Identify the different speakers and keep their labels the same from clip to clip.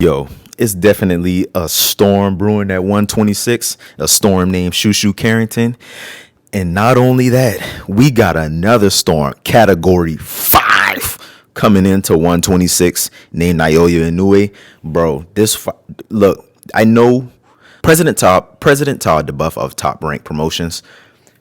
Speaker 1: Yo, it's definitely a storm brewing at 126, a storm named ShuShu Carrington. And not only that, we got another storm, category 5, coming into 126 named Naoya Inoue. Bro, look, I know President Todd DeBuff of Top Rank Promotions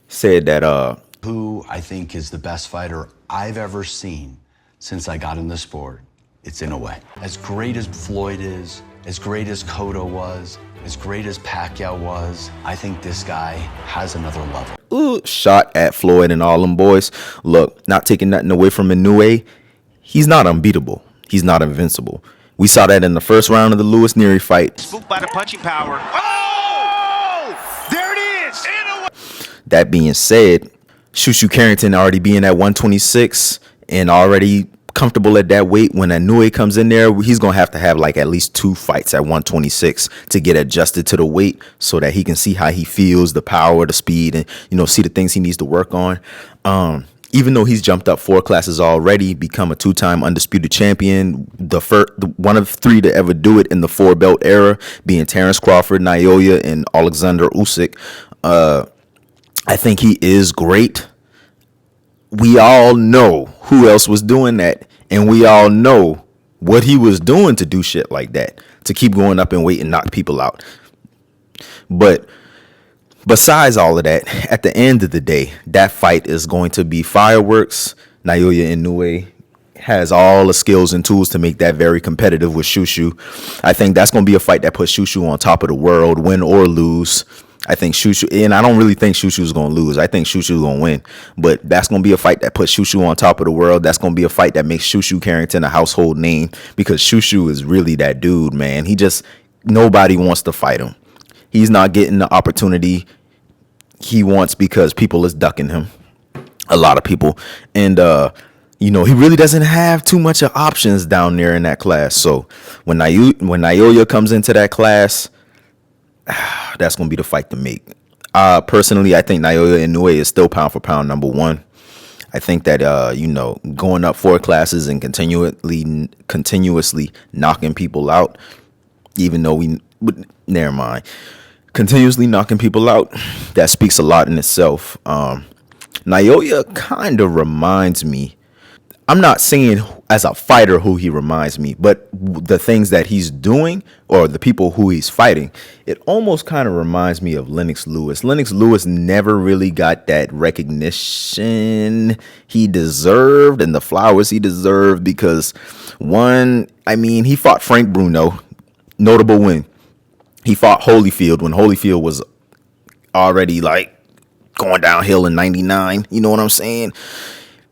Speaker 1: said that
Speaker 2: who I think is the best fighter I've ever seen since I got in the sport. It's Inoue. As great as Floyd is, as great as Cotto was, as great as Pacquiao was, I think this guy has another level.
Speaker 1: Shot at Floyd and all them boys. Look, not taking nothing away from Inoue, he's not unbeatable. He's not invincible. We saw that in the first round of the Lewis Neary fight.
Speaker 3: Spooked by the punching power. Oh! There it is! Inoue!
Speaker 1: That being said, ShuShu Carrington already being at 126 and already comfortable at that weight. When Inoue comes in there, he's gonna have to have like at least 2 fights at 126 to get adjusted to the weight so that he can see how he feels, the power, the speed, and see the things he needs to work on. Even though he's jumped up 4 classes already, become a 2-time undisputed champion, one of 3 to ever do it in the 4-belt era, being Terrence Crawford, Naoya, and Alexander Usyk. I think he is great. We all know who else was doing that, and we all know what he was doing to do shit like that, to keep going up in weight and knock people out. But besides all of that, at the end of the day, that fight is going to be fireworks. Naoya Inoue has all the skills and tools to make that very competitive with ShuShu. I think that's going to be a fight that puts ShuShu on top of the world, win or lose. I think ShuShu, and I don't really think ShuShu is going to lose. I think ShuShu is going to win. But that's going to be a fight that puts ShuShu on top of the world. That's going to be a fight that makes ShuShu Carrington a household name, because ShuShu is really that dude, man. Nobody wants to fight him. He's not getting the opportunity he wants because people is ducking him. A lot of people. And, he really doesn't have too much of options down there in that class. So when Naoya comes into that class, that's going to be the fight to make. Personally, I think Naoya Inoue is still pound for pound number 1. I think that, going up 4 classes and continuously knocking people out, even though never mind. Continuously knocking people out, that speaks a lot in itself. Naoya kind of reminds me, I'm not saying as a fighter who he reminds me, but the things that he's doing or the people who he's fighting, it almost kind of reminds me of Lennox Lewis. Lennox Lewis never really got that recognition he deserved and the flowers he deserved because, he fought Frank Bruno, notable win. He fought Holyfield when Holyfield was already like going downhill in 99. You know what I'm saying?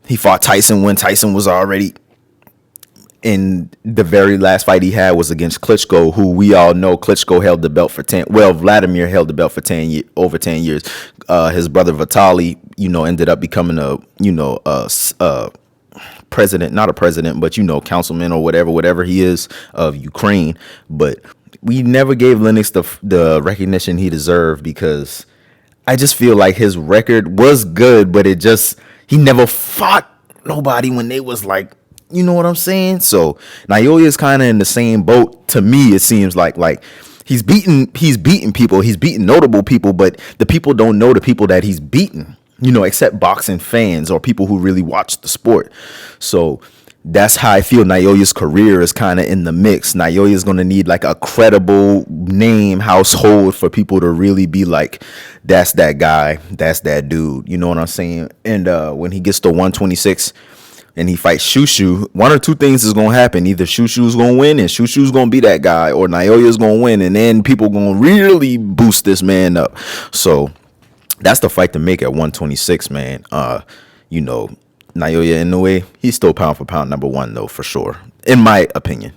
Speaker 1: He fought Tyson when Tyson was already in the very last fight he had was against Klitschko, who we all know Klitschko held the belt for 10. Well, Vladimir held the belt for over 10 years. His brother Vitaly, ended up becoming a president, not a president, but, councilman or whatever he is of Ukraine. But we never gave Lennox the recognition he deserved because I just feel like his record was good, but he never fought nobody when they was like, you know what I'm saying? So Naoya is kind of in the same boat. To me, it seems like he's beaten people, he's beaten notable people, but the people don't know the people that he's beaten, except boxing fans or people who really watch the sport. So that's how I feel Naoya's career is kind of in the mix. Naoya is going to need like a credible name household for people to really be like, that's that guy, that's that dude. You know what I'm saying? And when he gets to 126 and he fights ShuShu, one or 2 things is going to happen. Either ShuShu's going to win and ShuShu's going to be that guy, or Naoya's going to win and then people going to really boost this man up. So that's the fight to make at 126, man. Naoya Inoue, he's still pound for pound number 1 though, for sure, in my opinion.